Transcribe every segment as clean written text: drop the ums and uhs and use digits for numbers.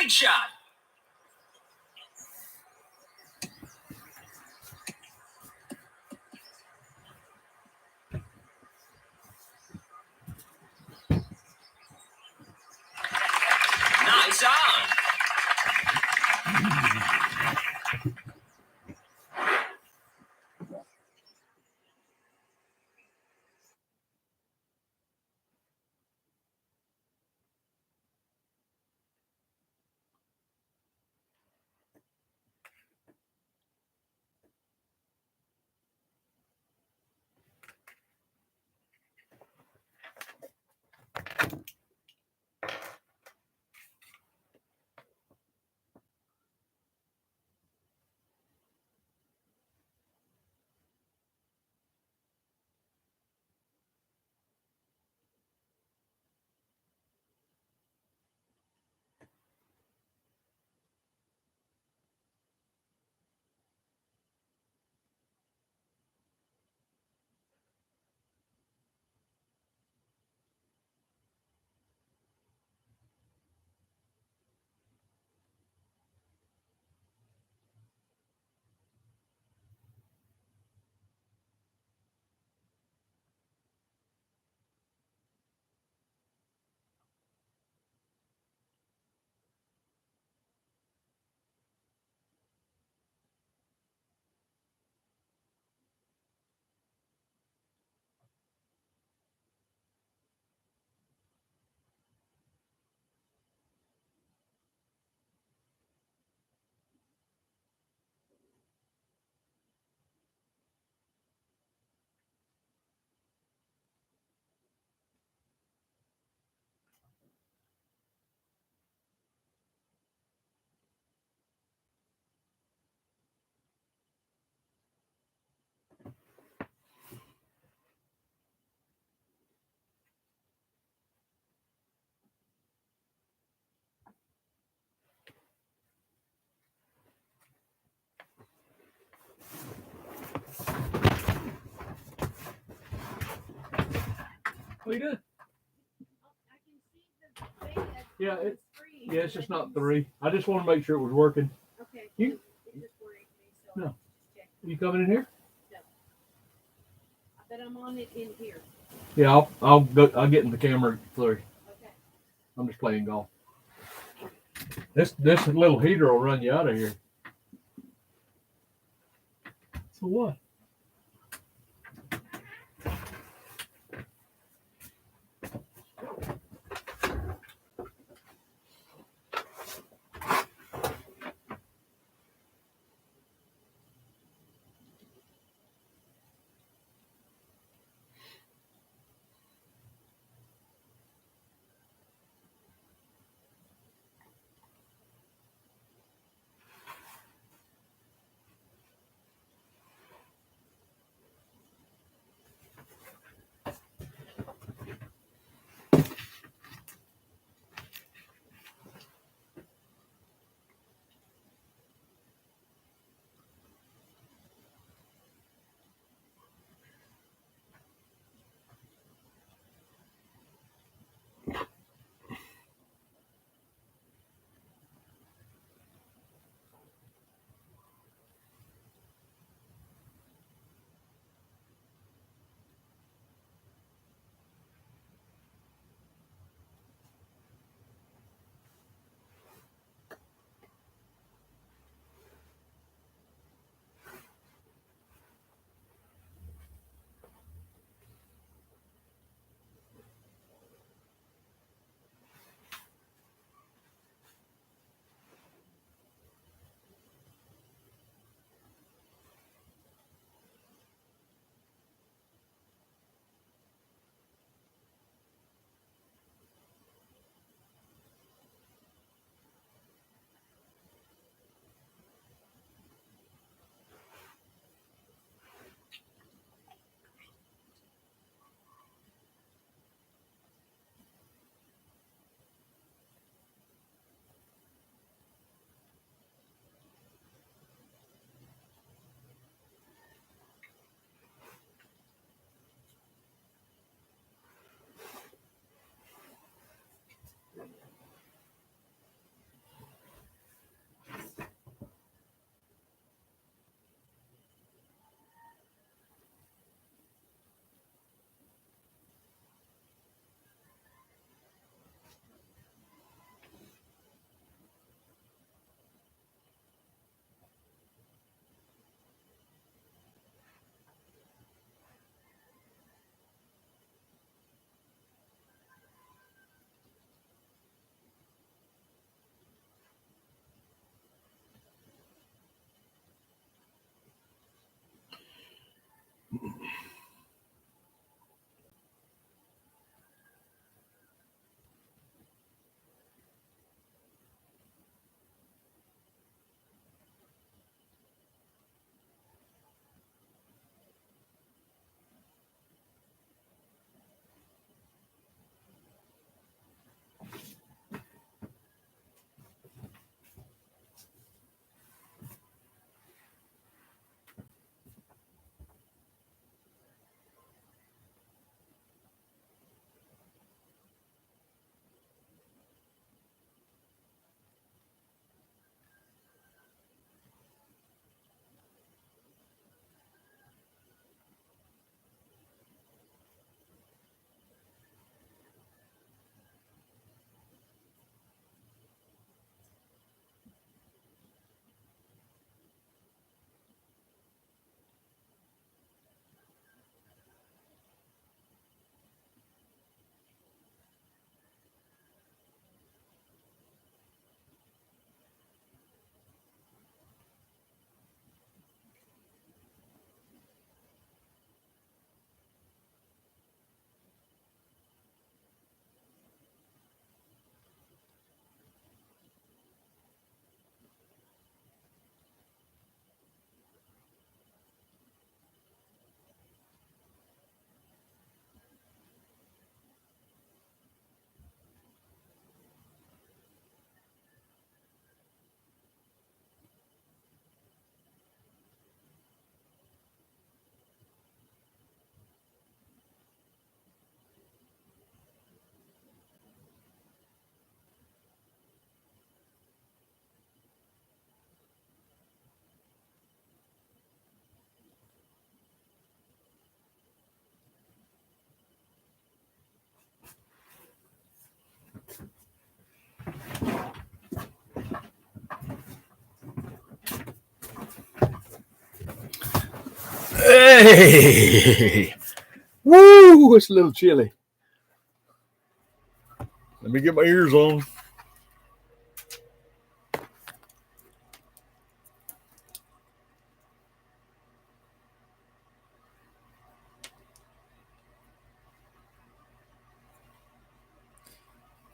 Great shot. Nice on. What are you doing? Yeah, it's just not 3. I just want to make sure it was working. Okay. You? No. You coming in here? No. I bet I'm on it in here. Yeah, I'll get in the camera at 3. Okay. I'm just playing golf. This little heater will run you out of here. So what? Hey! Woo! It's a little chilly. Let me get my ears on.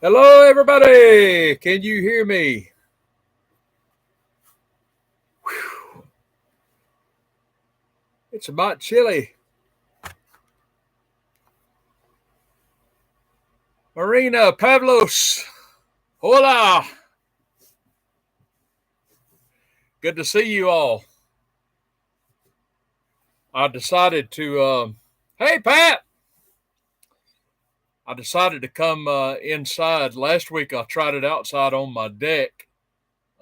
Hello, everybody. Can you hear me? Whew. It's about chilly. Marina, Pavlos, hola. Good to see you all. I decided to, hey, Pat. I decided to come inside. Last week I tried it outside on my deck,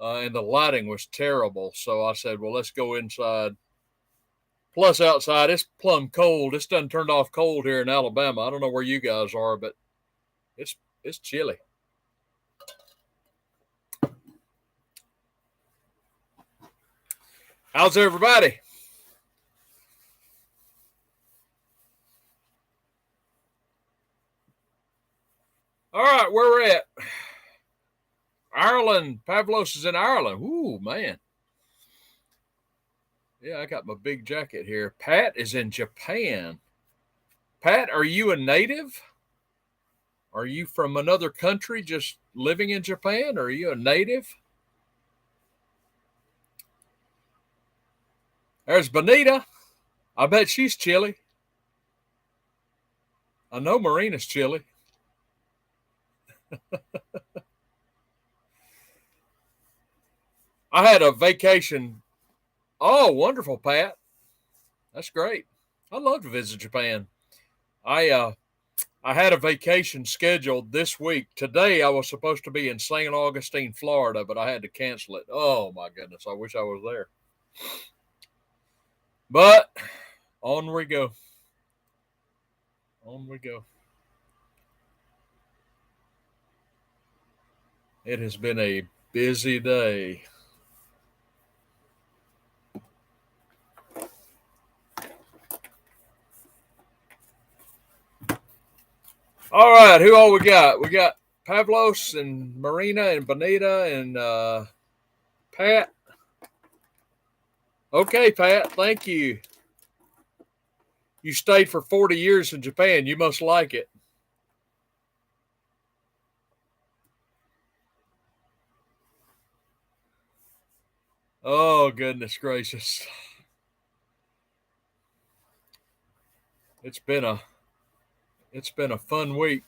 and the lighting was terrible. So I said, well, let's go inside. Plus, outside, it's plumb cold. It's done turned off cold here in Alabama. I don't know where you guys are, but it's chilly. How's everybody? All right, where we're at. Ireland. Pavlos is in Ireland. Ooh, man. Yeah, I got my big jacket here. Pat is in Japan. Pat, are you a native? Are you from another country just living in Japan? Or are you a native? There's Bonita. I bet she's chilly. I know Marina's chilly. I had a vacation. Oh, wonderful, Pat. That's great. I'd love to visit Japan. I had a vacation scheduled this week. Today I was supposed to be in St. Augustine, Florida, but I had to cancel it. Oh my goodness, I wish I was there. But on we go. On we go. It has been a busy day. All right, who all we got? We got Pavlos and Marina and Bonita and Pat. Okay, Pat, thank you. You stayed for 40 years in Japan. You must like it. Oh, goodness gracious. It's been a fun week.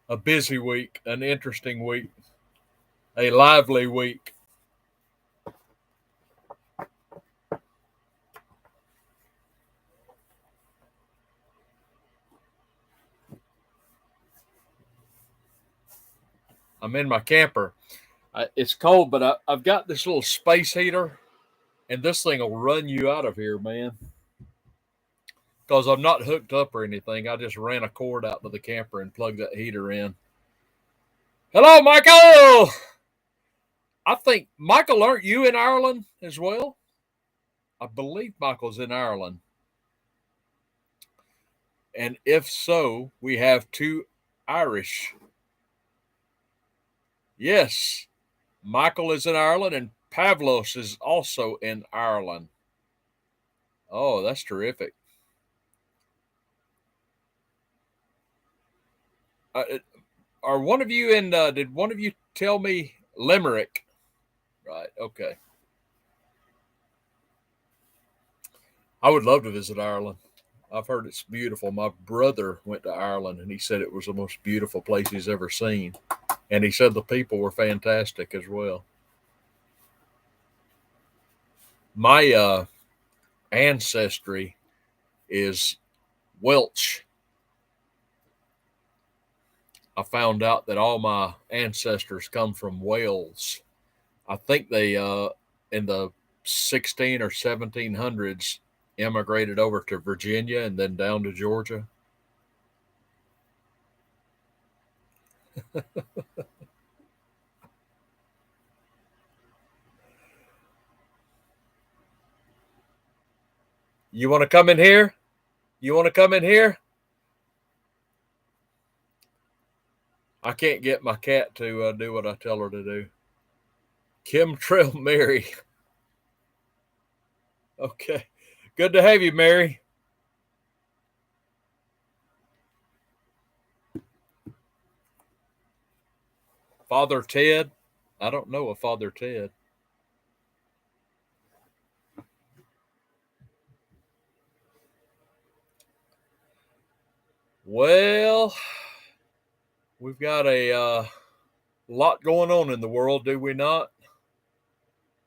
A busy week, an interesting week, a lively week. I'm in my camper. It's cold, but I've got this little space heater, and this thing will run you out of here, man. Because I'm not hooked up or anything. I just ran a cord out to the camper and plugged that heater in. Hello, Michael! I think, Michael, aren't you in Ireland as well? I believe Michael's in Ireland. And if so, we have two Irish. Yes, Michael is in Ireland and Pavlos is also in Ireland. Oh, that's terrific. Are one of you in, did one of you tell me Limerick? Right, okay. I would love to visit Ireland. I've heard it's beautiful. My brother went to Ireland and he said it was the most beautiful place he's ever seen. And he said the people were fantastic as well. My ancestry is Welsh. I found out that all my ancestors come from Wales. I think they, in the 16 or 1700s, immigrated over to Virginia and then down to Georgia. You want to come in here? You want to come in here? I can't get my cat to do what I tell her to do. Chemtrail Mary. Okay. Good to have you, Mary. Father Ted? I don't know a Father Ted. Well, we've got a lot going on in the world, do we not?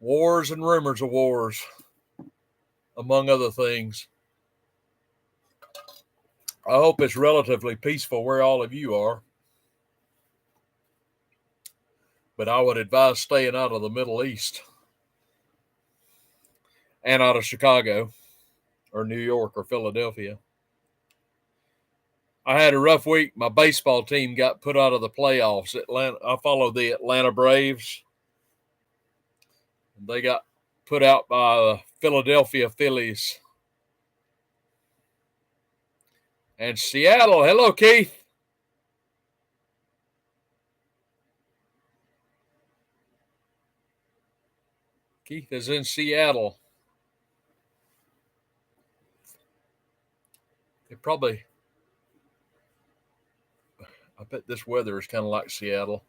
Wars and rumors of wars, among other things. I hope it's relatively peaceful where all of you are. But I would advise staying out of the Middle East and out of Chicago or New York or Philadelphia. I had a rough week. My baseball team got put out of the playoffs. I follow the Atlanta Braves. They got put out by the Philadelphia Phillies. And Seattle. Hello, Keith. Keith is in Seattle. I bet this weather is kind of like Seattle.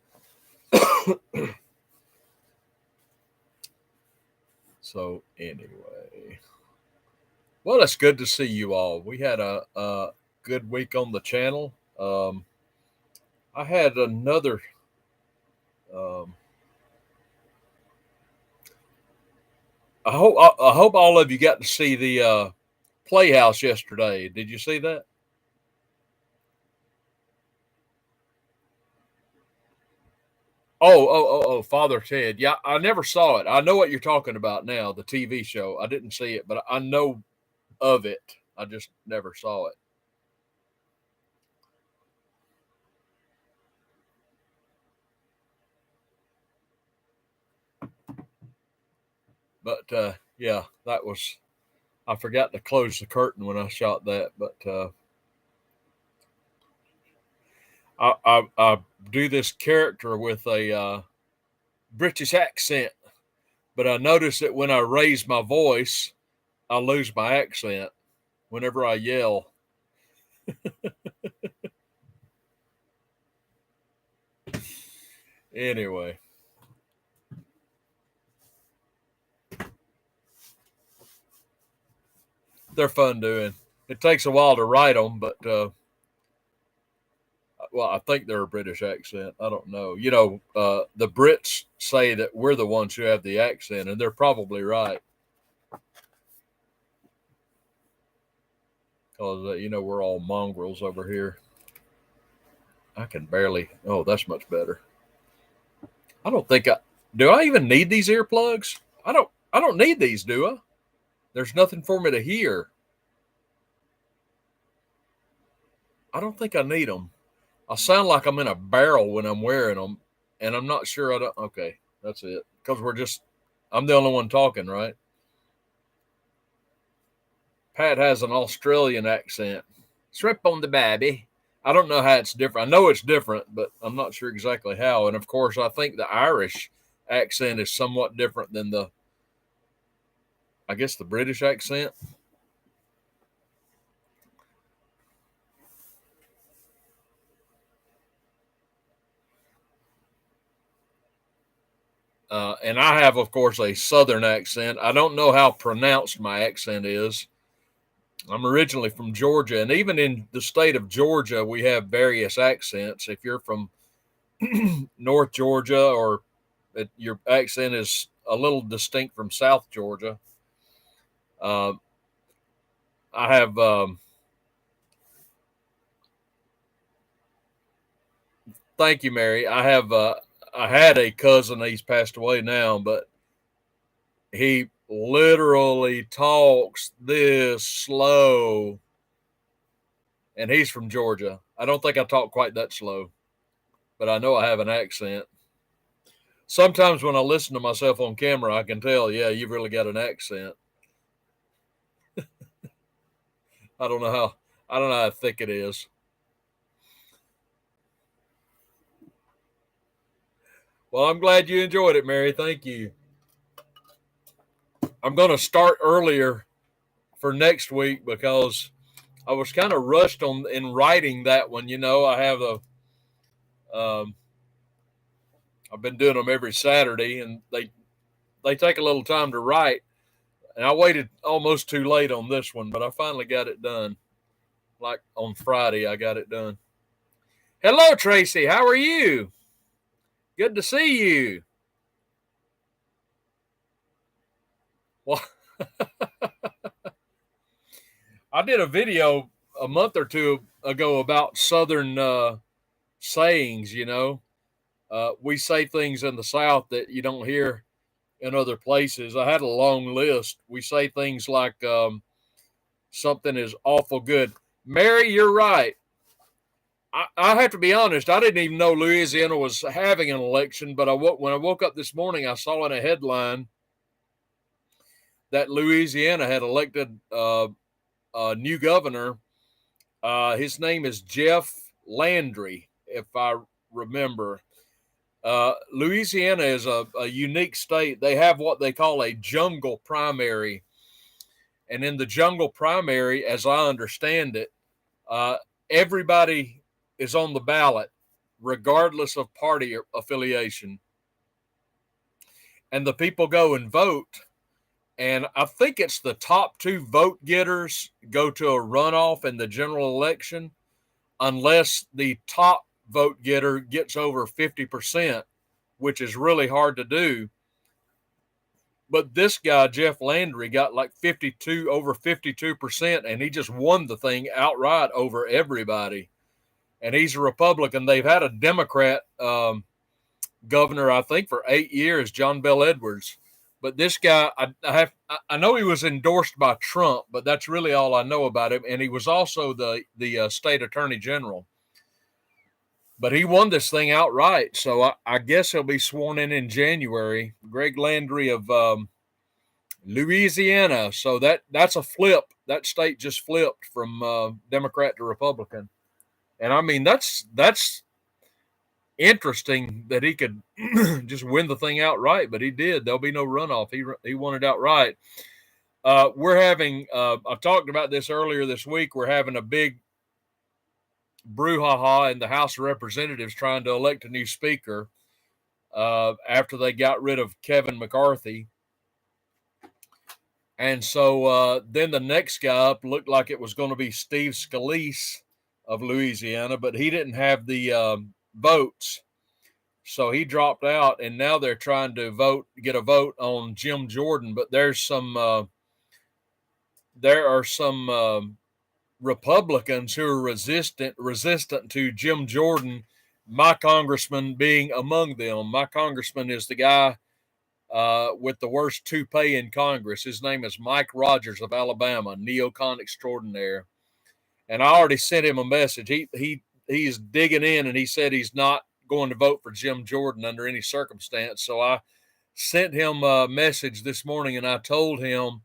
So anyway, well, it's good to see you all. We had a good week on the channel. I had another. I hope all of you got to see the Playhouse yesterday. Did you see that? Oh, Father Ted. Yeah, I never saw it. I know what you're talking about now, the TV show. I didn't see it, but I know of it. I just never saw it. But yeah, that was. I forgot to close the curtain when I shot that, but I do this character with a British accent, but I noticed that when I raise my voice, I lose my accent whenever I yell. Anyway. They're fun doing. It takes a while to write them, but well, I think they're a British accent. I don't know. You know, the Brits say that we're the ones who have the accent, and they're probably right. Because, you know, we're all mongrels over here. I can barely. Oh, that's much better. I don't think do I even need these earplugs? I don't need these, do I? There's nothing for me to hear. I don't think I need them. I sound like I'm in a barrel when I'm wearing them, and I'm not sure I don't. Okay, that's it. Because I'm the only one talking, right? Pat has an Australian accent. Shrimp on the babby. I don't know how it's different. I know it's different, but I'm not sure exactly how. And of course, I think the Irish accent is somewhat different than the British accent. And I have, of course, a Southern accent. I don't know how pronounced my accent is. I'm originally from Georgia, and even in the state of Georgia, we have various accents. If you're from North Georgia, or your accent is a little distinct from South Georgia. I have thank you, Mary. I had a cousin. He's passed away now, but he literally talks this slow, and he's from Georgia. I don't think I talk quite that slow, but I know I have an accent. Sometimes when I listen to myself on camera, I can tell, yeah, you've really got an accent. I don't know how thick it is. Well, I'm glad you enjoyed it, Mary. Thank you. I'm going to start earlier for next week because I was kind of rushed in writing that one. You know, I have I've been doing them every Saturday, and they take a little time to write. And I waited almost too late on this one, but I finally got it done. Like on Friday, I got it done. Hello, Tracy. How are you? Good to see you. Well, I did a video a month or two ago about Southern sayings. You know, we say things in the South that you don't hear in other places. I had a long list. We say things like something is awful good. Mary, you're right. I have to be honest. I didn't even know Louisiana was having an election, but when I woke up this morning, I saw in a headline that Louisiana had elected a new governor. His name is Jeff Landry, if I remember. Louisiana is a unique state. They have what they call a jungle primary. And in the jungle primary, as I understand it, everybody is on the ballot, regardless of party affiliation. And the people go and vote. And I think it's the top two vote getters go to a runoff in the general election, unless the top vote getter gets over 50%, which is really hard to do. But this guy, Jeff Landry, got like over 52%, and he just won the thing outright over everybody. And he's a Republican. They've had a Democrat governor, I think, for 8 years, John Bel Edwards. But this guy, I know he was endorsed by Trump, but that's really all I know about him. And he was also the state attorney general. But he won this thing outright, so I guess he'll be sworn in January. Greg Landry of Louisiana. So that's a flip. That state just flipped from Democrat to Republican. And I mean, that's interesting that he could just win the thing outright, but he did. There'll be no runoff. He won it outright. We're having, I talked about this earlier this week. We're having a big brouhaha in the House of Representatives trying to elect a new speaker after they got rid of Kevin McCarthy. And so then the next guy up looked like it was going to be Steve Scalise of Louisiana, but he didn't have the votes. So he dropped out, and now they're trying to get a vote on Jim Jordan. But there are some Republicans who are resistant to Jim Jordan, my congressman being among them. My congressman is the guy with the worst toupee in Congress. His name is Mike Rogers of Alabama, neocon extraordinaire. And I already sent him a message. He's digging in, and he said he's not going to vote for Jim Jordan under any circumstance. So I sent him a message this morning, and I told him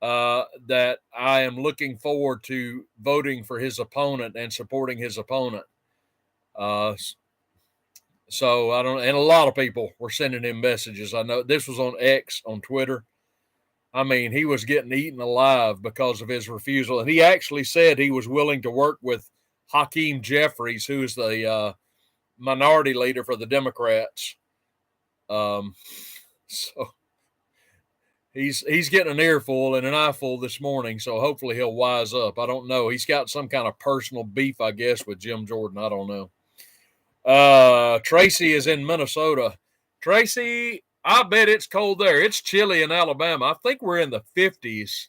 that I am looking forward to voting for his opponent and supporting his opponent. So I don't, and a lot of people were sending him messages. I know this was on X, on Twitter. I mean, he was getting eaten alive because of his refusal. And he actually said he was willing to work with Hakeem Jeffries, who is the minority leader for the Democrats. So he's getting an earful and an eyeful this morning. So hopefully he'll wise up. I don't know. He's got some kind of personal beef, I guess, with Jim Jordan. I don't know. Tracy is in Minnesota. Tracy, I bet it's cold there. It's chilly in Alabama. I think we're in the 50s.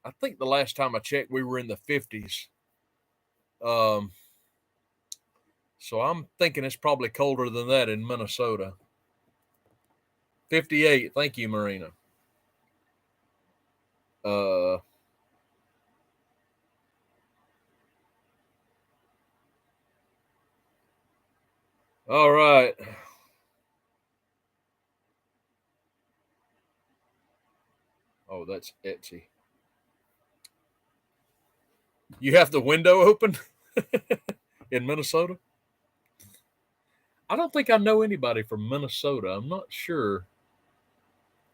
I think the last time I checked, we were in the 50s. So I'm thinking it's probably colder than that in Minnesota. 58. Thank you, Marina. All right. Oh, that's Etsy. You have the window open in Minnesota? I don't think I know anybody from Minnesota. I'm not sure.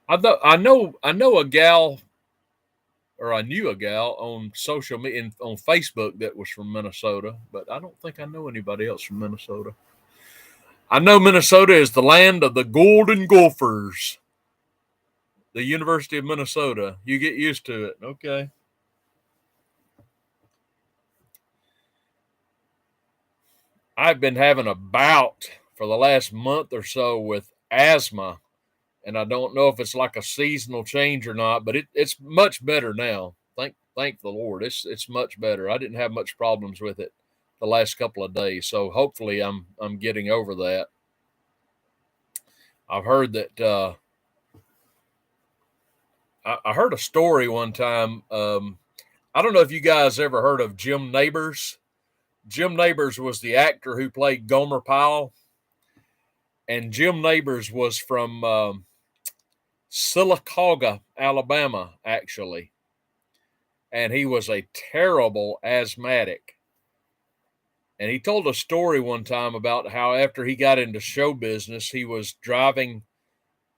I know a gal, or I knew a gal on social media, on Facebook, that was from Minnesota, but I don't think I know anybody else from Minnesota. I know Minnesota is the land of the Golden Gophers, the University of Minnesota. You get used to it. Okay. I've been having a bout for the last month or so with asthma, and I don't know if it's like a seasonal change or not, but it's much better now. Thank the Lord. It's much better. I didn't have much problems with it the last couple of days, so hopefully I'm getting over that. I've heard that I heard a story one time. I don't know if you guys ever heard of Jim Neighbors. Jim Neighbors was the actor who played Gomer Pyle, and Jim Neighbors was from Sylacauga, Alabama, actually. And he was a terrible asthmatic. And he told a story one time about how after he got into show business, he was driving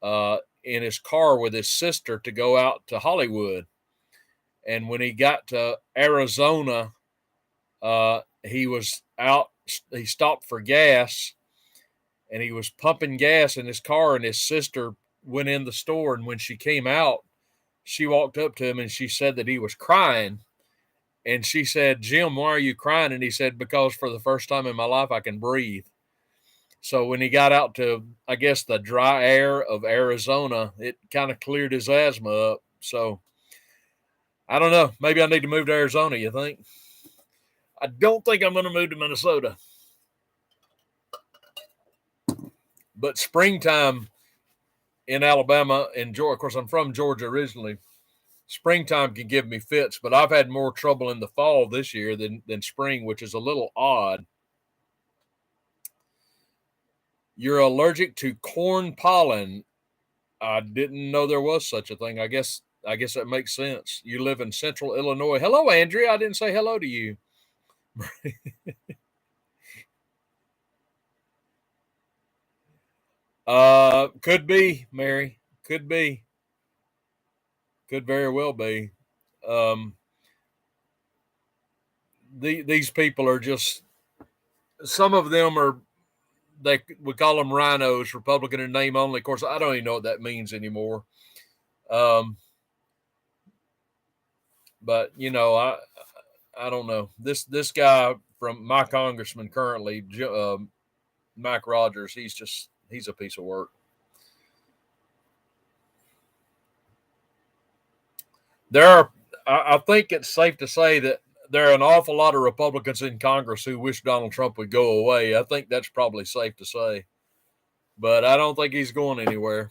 in his car with his sister to go out to Hollywood. And when he got to Arizona, he stopped for gas, and he was pumping gas in his car, and his sister went in the store. And when she came out, she walked up to him and she said that he was crying. And she said, "Jim, why are you crying?" And he said, "Because for the first time in my life, I can breathe." So when he got out to, I guess, the dry air of Arizona, it kind of cleared his asthma up. So I don't know. Maybe I need to move to Arizona, you think? I don't think I'm going to move to Minnesota. But springtime in Alabama and Georgia, of course, I'm from Georgia originally. Springtime can give me fits, but I've had more trouble in the fall this year than spring, which is a little odd. You're allergic to corn pollen. I didn't know there was such a thing. I guess that makes sense. You live in central Illinois. Hello, Andrea. I didn't say hello to you. Could be, Mary. Could be. Could very well be. These people are just, some of them are, we call them rhinos, Republican in name only. Of course, I don't even know what that means anymore. But you know, I don't know. This guy from my congressman currently, Mike Rogers, he's a piece of work. I think it's safe to say that there are an awful lot of Republicans in Congress who wish Donald Trump would go away. I think that's probably safe to say, but I don't think he's going anywhere.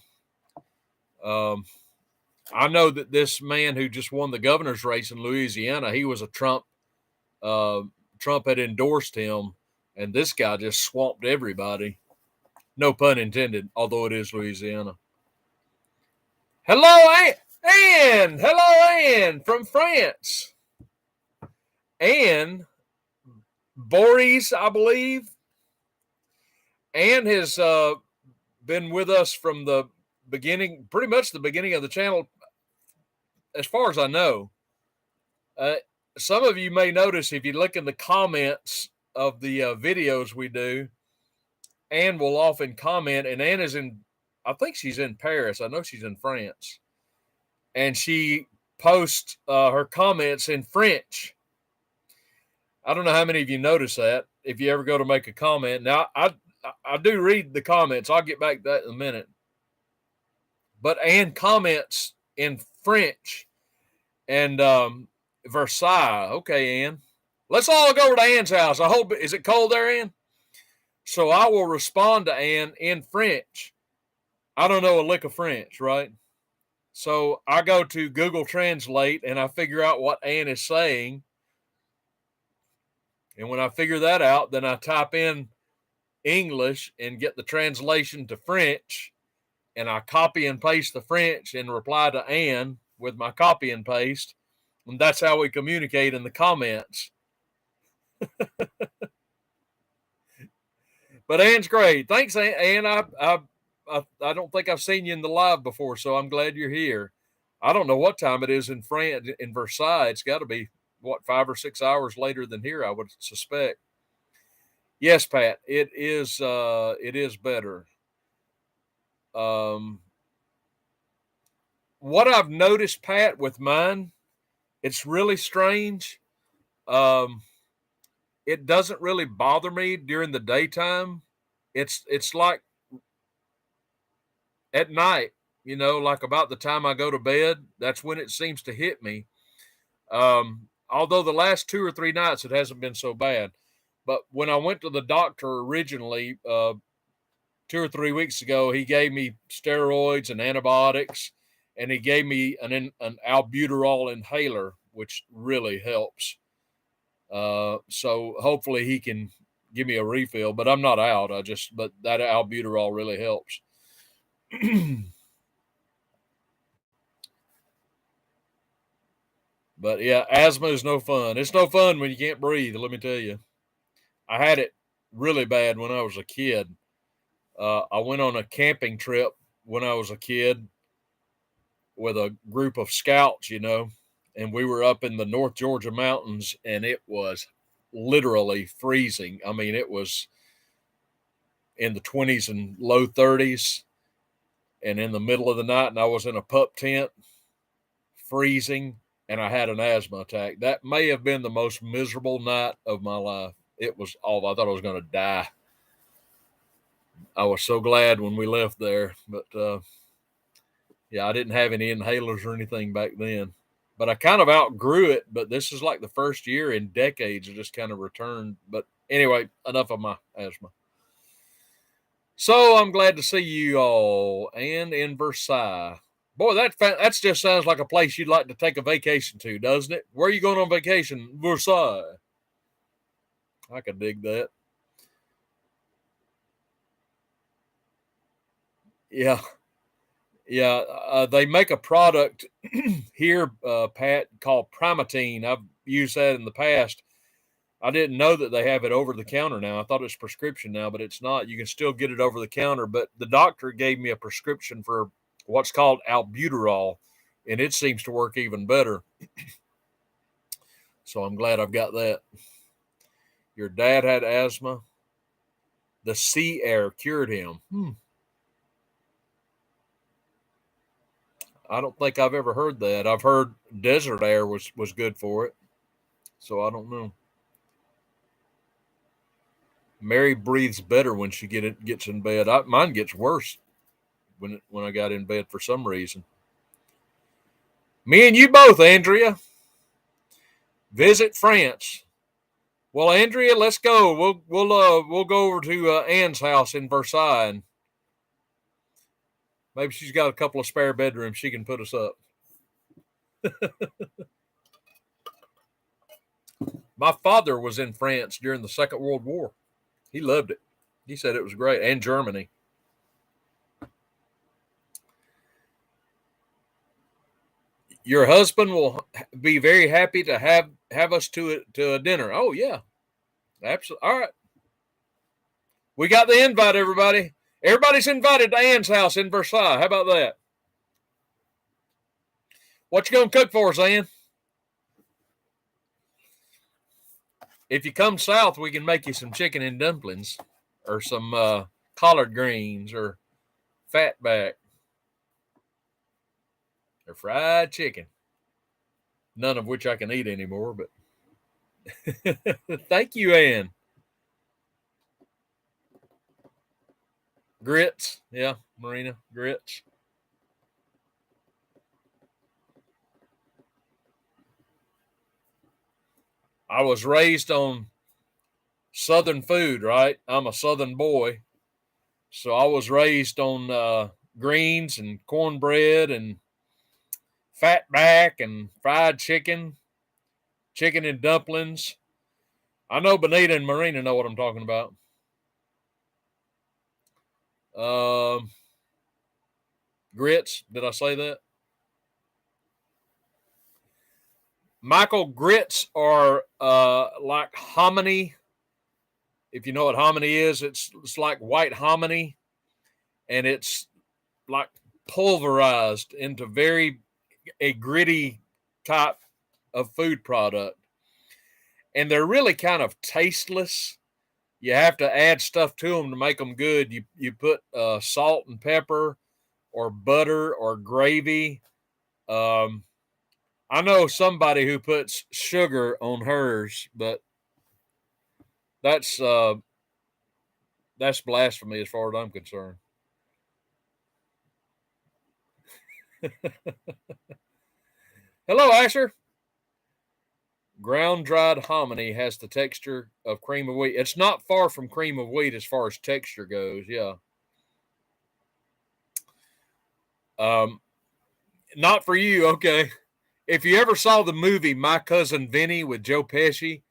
I know that this man who just won the governor's race in Louisiana, he was a Trump. Trump had endorsed him, and this guy just swamped everybody. No pun intended, although it is Louisiana. Hello, Anne. Hello, Anne from France. Anne Boris, I believe. Anne has been with us from the beginning, pretty much the beginning of the channel, as far as I know. Some of you may notice if you look in the comments of the videos we do, Anne will often comment, and Anne is I think she's in Paris. I know she's in France. And she posts her comments in French. I don't know how many of you notice that if you ever go to make a comment. Now, I do read the comments. I'll get back to that in a minute. But Anne comments in French and Versailles. Okay, Anne. Let's all go to Anne's house. I hope, is it cold there, Anne? So I will respond to Anne in French. I don't know a lick of French, right? So I go to Google Translate and I figure out what Anne is saying. And when I figure that out, then I type in English and get the translation to French. And I copy and paste the French and reply to Anne with my copy and paste. And that's how we communicate in the comments. But Anne's great. Thanks, Anne. I don't think I've seen you in the live before, so I'm glad you're here. I don't know what time it is in France, in Versailles. It's got to be, 5 or 6 hours later than here, I would suspect. Yes, Pat, it is better. What I've noticed, Pat, with mine, it's really strange. It doesn't really bother me during the daytime. It's like at night, like about the time I go to bed, that's when it seems to hit me. Although the last 2 or 3 nights, it hasn't been so bad. But when I went to the doctor originally, 2 or 3 weeks ago, he gave me steroids and antibiotics, and he gave me an albuterol inhaler, which really helps. So hopefully he can give me a refill, but I'm not out. But that albuterol really helps. But yeah, asthma is no fun. It's no fun when you can't breathe, let me tell you. I had it really bad when I was a kid. I went on a camping trip when I was a kid with a group of scouts, and we were up in the North Georgia mountains, and it was literally freezing. I mean, it was in the 20s and low 30s, and in the middle of the night, and I was in a pup tent, freezing, and I had an asthma attack. That may have been the most miserable night of my life. It was awful. I thought I was going to die. I was so glad when we left there, but yeah, I didn't have any inhalers or anything back then. But I kind of outgrew it, but this is like the first year in decades it just kind of returned. But anyway, enough of my asthma. So I'm glad to see you all, and in Versailles. Boy, that just sounds like a place you'd like to take a vacation to, doesn't it? Where are you going on vacation? Versailles. I could dig that. Yeah. Yeah, they make a product here, Pat, called Primatene. I've used that in the past. I didn't know that they have it over the counter now. I thought it was prescription now, but it's not. You can still get it over the counter. But the doctor gave me a prescription for what's called albuterol, and it seems to work even better. So I'm glad I've got that. Your dad had asthma. The sea air cured him. I don't think I've ever heard that. I've heard desert air was good for it. So I don't know. Mary breathes better when she gets in bed. Mine gets worse when I got in bed for some reason. Me and you both, Andrea. Visit France. Well, Andrea, let's go. We'll go over to Anne's house in Versailles. And maybe she's got a couple of spare bedrooms. She can put us up. My father was in France during the Second World War. He loved it. He said it was great. And Germany. Your husband will be very happy to have us to a dinner. Oh, yeah. Absolutely. All right. We got the invite, everybody. Everybody's invited to Anne's house in Versailles. How about that? What you going to cook for us, Anne? If you come south, we can make you some chicken and dumplings or some collard greens or fatback or fried chicken. None of which I can eat anymore, but thank you, Ann. Grits. Yeah, Marina, grits. I was raised on Southern food, right? I'm a Southern boy. So I was raised on greens and cornbread and fatback and fried chicken, chicken and dumplings. I know Benita and Marina know what I'm talking about. Grits. Did I say that? Michael, grits are like hominy. If you know what hominy is, it's like white hominy, and it's like pulverized into a gritty type of food product. And they're really kind of tasteless. You have to add stuff to them to make them good. You put salt and pepper or butter or gravy. I know somebody who puts sugar on hers, but that's blasphemy as far as I'm concerned. Hello, Asher. Ground dried hominy has the texture of cream of wheat. It's not far from cream of wheat as far as texture goes. Yeah. Not for you. Okay. If you ever saw the movie My Cousin Vinny with Joe Pesci,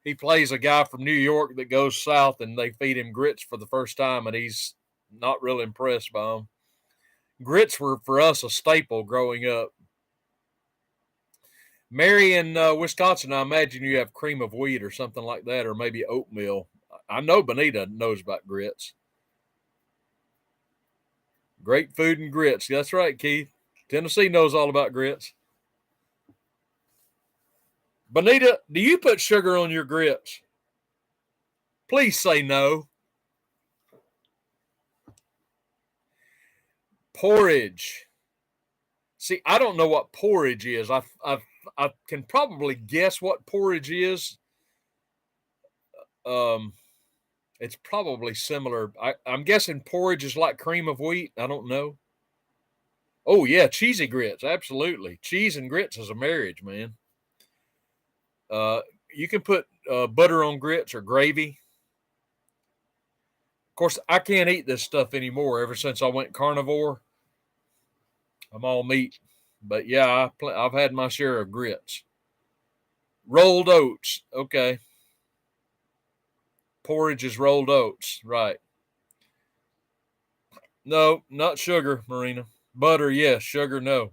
he plays a guy from New York that goes south and they feed him grits for the first time and he's not really impressed by them. Grits were for us a staple growing up. Mary in Wisconsin, I imagine you have cream of wheat or something like that, or maybe oatmeal. I know Benita knows about grits. Great food and grits. That's right, Keith. Tennessee knows all about grits. Benita, do you put sugar on your grits? Please say no. Porridge. See, I don't know what porridge is. I can probably guess what porridge is. It's probably similar. I'm guessing porridge is like cream of wheat. I don't know. Oh yeah, cheesy grits, absolutely. Cheese and grits is a marriage, man. You can put butter on grits or gravy. Of course, I can't eat this stuff anymore. Ever since I went carnivore, I'm all meat. But yeah, I've had my share of grits. Rolled oats, okay. Porridge is rolled oats, right? No, not sugar, Marina. Butter, yes. Sugar, no.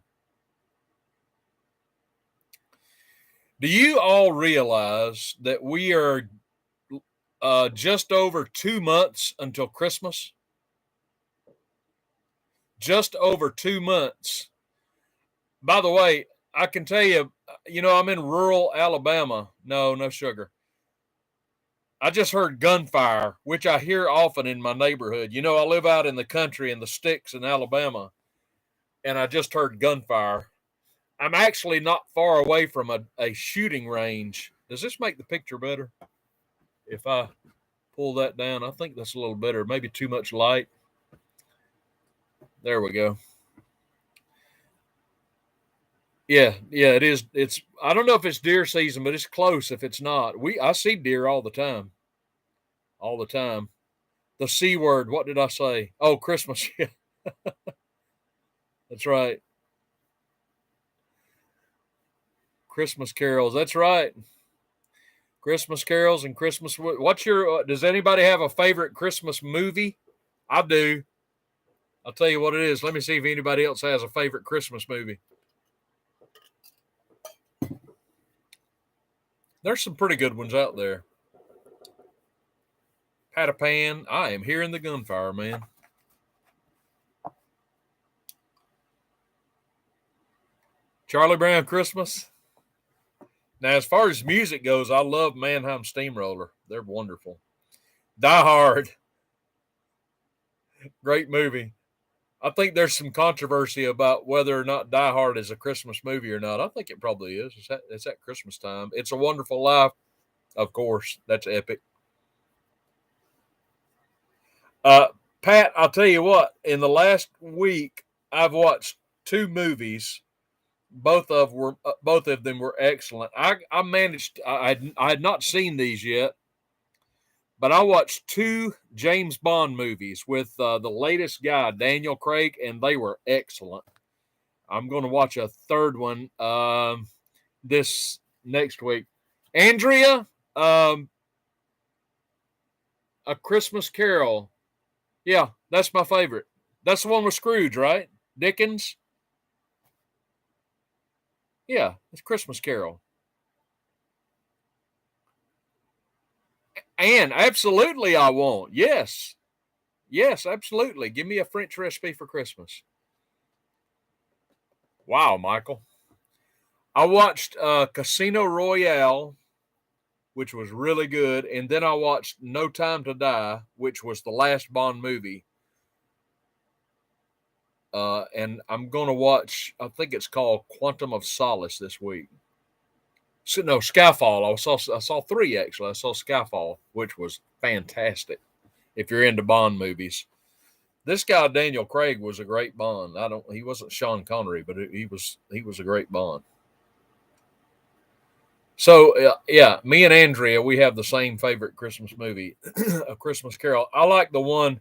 Do you all realize that we are just over 2 months until Christmas? Just over 2 months. By the way, I can tell you, I'm in rural Alabama. No sugar. I just heard gunfire, which I hear often in my neighborhood. I live out in the country in the sticks in Alabama, and I just heard gunfire. I'm actually not far away from a shooting range. Does this make the picture better? If I pull that down, I think that's a little better. Maybe too much light. There we go. Yeah, it is. I don't know if it's deer season, but it's close if it's not. I see deer all the time. All the time. The C word, what did I say? Oh, Christmas. Yeah. That's right. Christmas carols. That's right. Christmas carols and Christmas. What's your? Does anybody have a favorite Christmas movie? I do. I'll tell you what it is. Let me see if anybody else has a favorite Christmas movie. There's some pretty good ones out there. Pat a Pan. I am hearing the gunfire, man. Charlie Brown Christmas. Now, as far as music goes, I love Mannheim Steamroller. They're wonderful. Die Hard. Great movie. I think there's some controversy about whether or not Die Hard is a Christmas movie or not. I think it probably is. It's at Christmas time. It's a Wonderful Life, of course. That's epic. Pat, I'll tell you what. In the last week, I've watched two movies. Both of them were excellent. I managed. I had not seen these yet, but I watched two James Bond movies with the latest guy, Daniel Craig, and they were excellent. I'm going to watch a third one this next week. Andrea, A Christmas Carol. Yeah, that's my favorite. That's the one with Scrooge, right? Dickens. Yeah, it's Christmas Carol. And absolutely, I won't. Yes. Yes, absolutely. Give me a French recipe for Christmas. Wow, Michael. I watched Casino Royale, which was really good. And then I watched No Time to Die, which was the last Bond movie. And I'm going to watch, I think it's called Quantum of Solace this week. So, no, Skyfall. I saw three, actually. I saw Skyfall, which was fantastic if you're into Bond movies. This guy Daniel Craig was a great Bond. He wasn't Sean Connery, but he was a great Bond. So yeah, me and Andrea, we have the same favorite Christmas movie, A Christmas Carol. I like the one.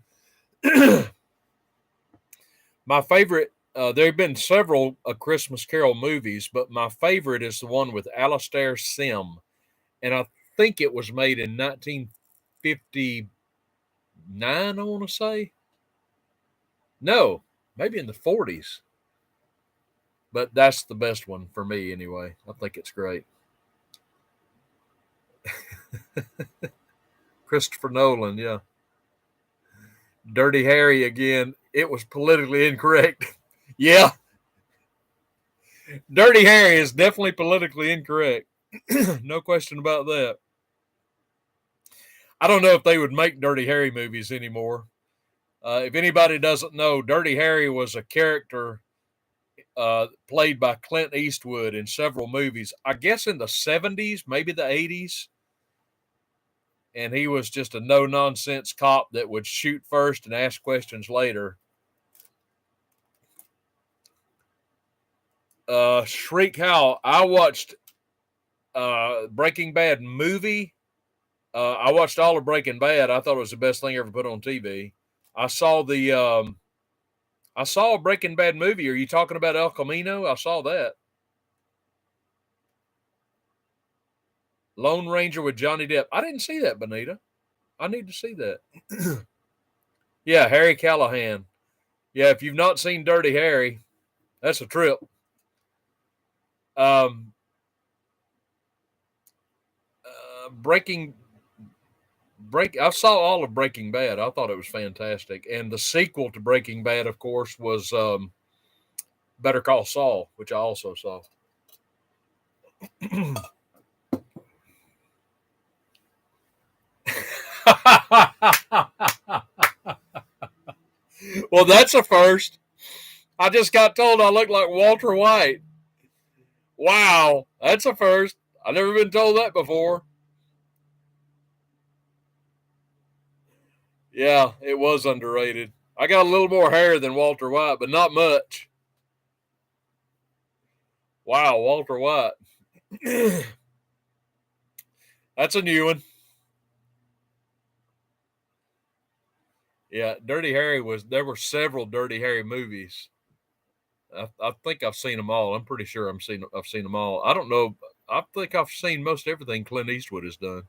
My favorite. There have been several A Christmas Carol movies, but my favorite is the one with Alastair Sim, and I think it was made in 1959. I want to say. No, maybe in the 40s. But that's the best one for me anyway. I think it's great. Christopher Nolan, yeah. Dirty Harry again. It was politically incorrect. Yeah. Dirty Harry is definitely politically incorrect. No question about that. I don't know if they would make Dirty Harry movies anymore. If anybody doesn't know, Dirty Harry was a character played by Clint Eastwood in several movies. I guess in the 70s, maybe the 80s. And he was just a no nonsense cop that would shoot first and ask questions later. Shriek Howl. I watched Breaking Bad movie. I watched all of Breaking Bad. I thought it was the best thing ever put on TV. I saw I saw a Breaking Bad movie. Are you talking about El Camino? I saw that. Lone Ranger with Johnny Depp. I didn't see that, Benita. I need to see that. Yeah, Harry Callahan. Yeah, if you've not seen Dirty Harry, that's a trip. Um, Breaking Break. I saw all of Breaking Bad. I thought it was fantastic, and the sequel to Breaking Bad, of course, was Better Call Saul, which I also saw. Well, that's a first. I just got told I look like Walter White. Wow, that's a first. I've never been told that before. Yeah, it was underrated. I got a little more hair than Walter White, but not much. Wow, Walter White. That's a new one. Yeah, Dirty Harry was. There were several Dirty Harry movies. I think I've seen them all. I'm pretty sure I've seen them all. I don't know. I think I've seen most everything Clint Eastwood has done.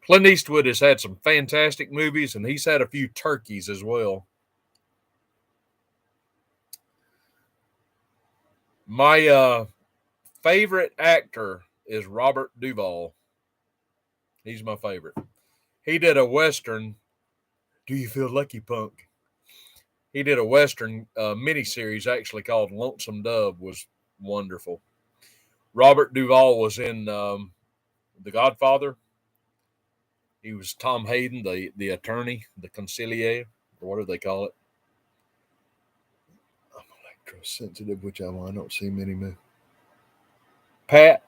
Clint Eastwood has had some fantastic movies, and he's had a few turkeys as well. My favorite actor is Robert Duvall. He's my favorite. He did a Western. Do you feel lucky, punk? He did a Western miniseries actually called Lonesome Dove. Was wonderful. Robert Duvall was in The Godfather. He was Tom Hayden, the attorney, the conciliator, or what do they call it? I'm electrosensitive, which I don't see many movies. Pat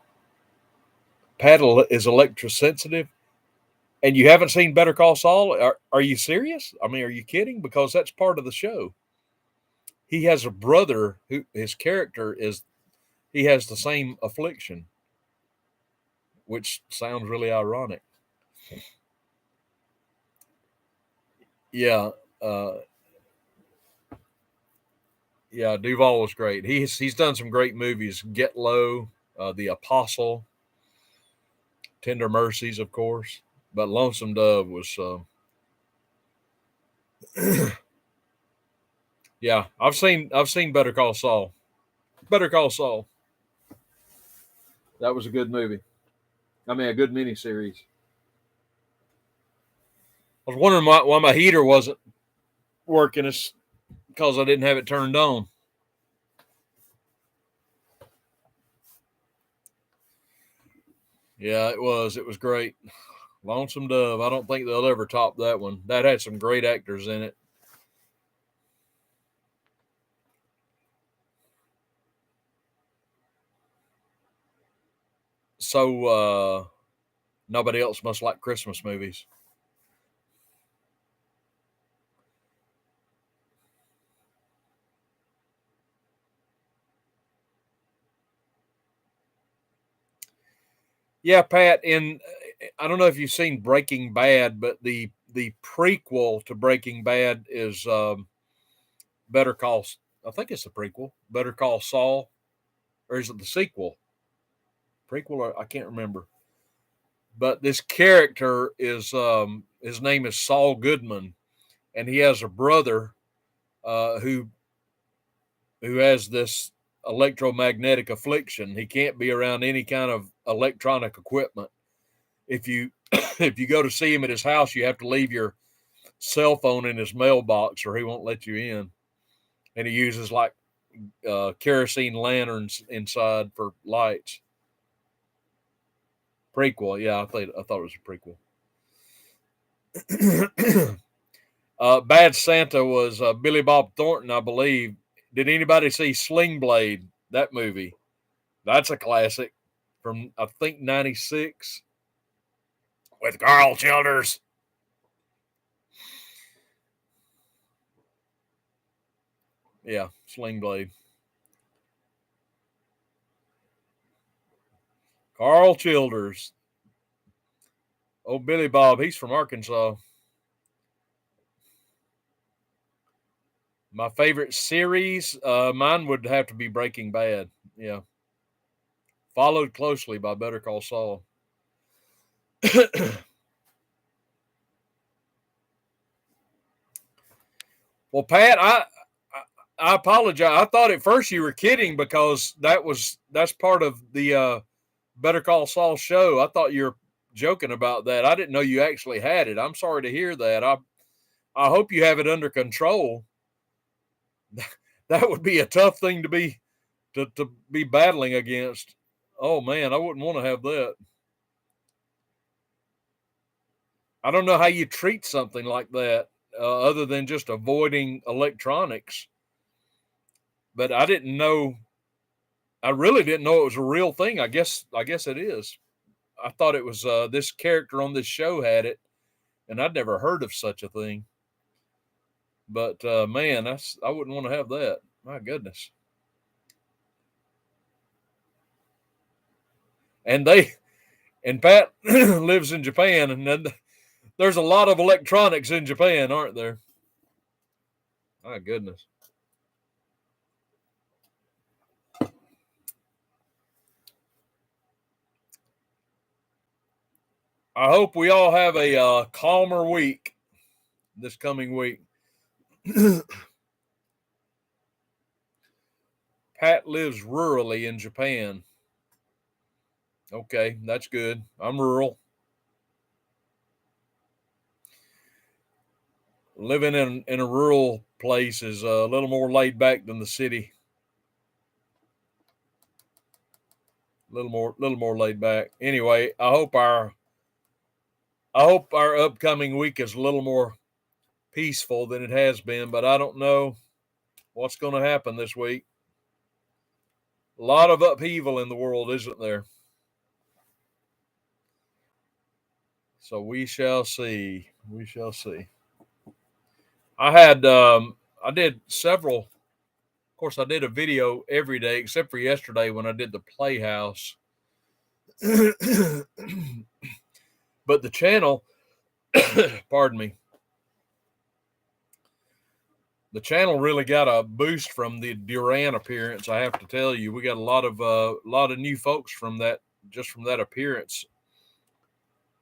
is electrosensitive, and you haven't seen Better Call Saul? Are you serious? I mean, are you kidding? Because that's part of the show. He has a brother who his character is. He has the same affliction, which sounds really ironic. Yeah, yeah. Duvall was great. He's done some great movies. Get Low, The Apostle, Tender Mercies, of course. But Lonesome Dove was. Yeah, I've seen Better Call Saul. Better Call Saul. That was a good movie. I mean, a good miniseries. I was wondering why my heater wasn't working. It's because I didn't have it turned on. Yeah, it was. It was great. Lonesome Dove. I don't think they'll ever top that one. That had some great actors in it. So nobody else must like Christmas movies. Yeah, Pat. In I don't know if you've seen Breaking Bad, but the prequel to Breaking Bad is Better Call. I think it's the prequel. Better Call Saul, or is it the sequel? Prequel, or I can't remember. But this character is his name is Saul Goodman, and he has a brother who has this electromagnetic affliction. He can't be around any kind of electronic equipment. If you if you go to see him at his house, you have to leave your cell phone in his mailbox, or he won't let you in. And he uses like kerosene lanterns inside for lights. Prequel, yeah, I thought it was a prequel. Bad Santa was Billy Bob Thornton, I believe. Did anybody see Sling Blade? That movie, that's a classic from I think '96 with Carl Childers. Yeah, Sling Blade. Carl Childers. Oh, Billy Bob, he's from Arkansas. My favorite series, mine would have to be Breaking Bad. Yeah, followed closely by Better Call Saul. Well, Pat, I apologize. I thought at first you were kidding because that's part of the Better Call Saul show. I thought you were joking about that. I didn't know you actually had it. I'm sorry to hear that. I hope you have it under control. That would be a tough thing to be to be battling against. Oh man, I wouldn't want to have that. I don't know how you treat something like that other than just avoiding electronics. But I didn't know. I really didn't know it was a real thing. I guess it is. I thought it was this character on this show had it, and I'd never heard of such a thing. But man, I wouldn't want to have that. My goodness. And Pat lives in Japan, and then there's a lot of electronics in Japan, aren't there? My goodness. I hope we all have a calmer week this coming week. Pat lives rurally in Japan. Okay, that's good. I'm rural. Living in a rural place is a little more laid back than the city. A little more laid back. Anyway, I hope our upcoming week is a little more peaceful than it has been, but I don't know what's going to happen this week. A lot of upheaval in the world, isn't there? So we shall see. We shall see. I did several. Of course, I did a video every day except for yesterday when I did the Playhouse. But the channel, pardon me, the channel really got a boost from the Duran appearance. I have to tell you, we got a lot of new folks from that, just from that appearance.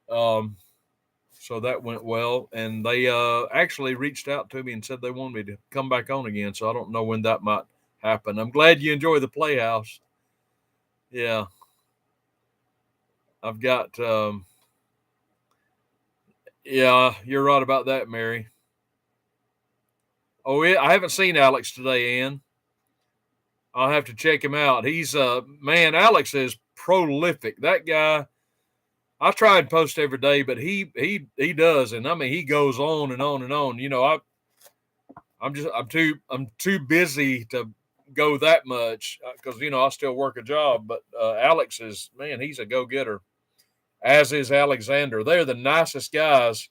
So that went well, and they actually reached out to me and said they wanted me to come back on again. So I don't know when that might happen. I'm glad you enjoy the Playhouse. Yeah, I've got. Yeah, you're right about that, Mary. Oh, yeah, I haven't seen Alex today, Ann. I'll have to check him out. He's man, Alex is prolific. That guy. I try and post every day, but he does, and I mean he goes on and on and on. You know, I'm too busy to go that much because you know I still work a job. But Alex is, man, he's a go getter. As is Alexander. They're the nicest guys.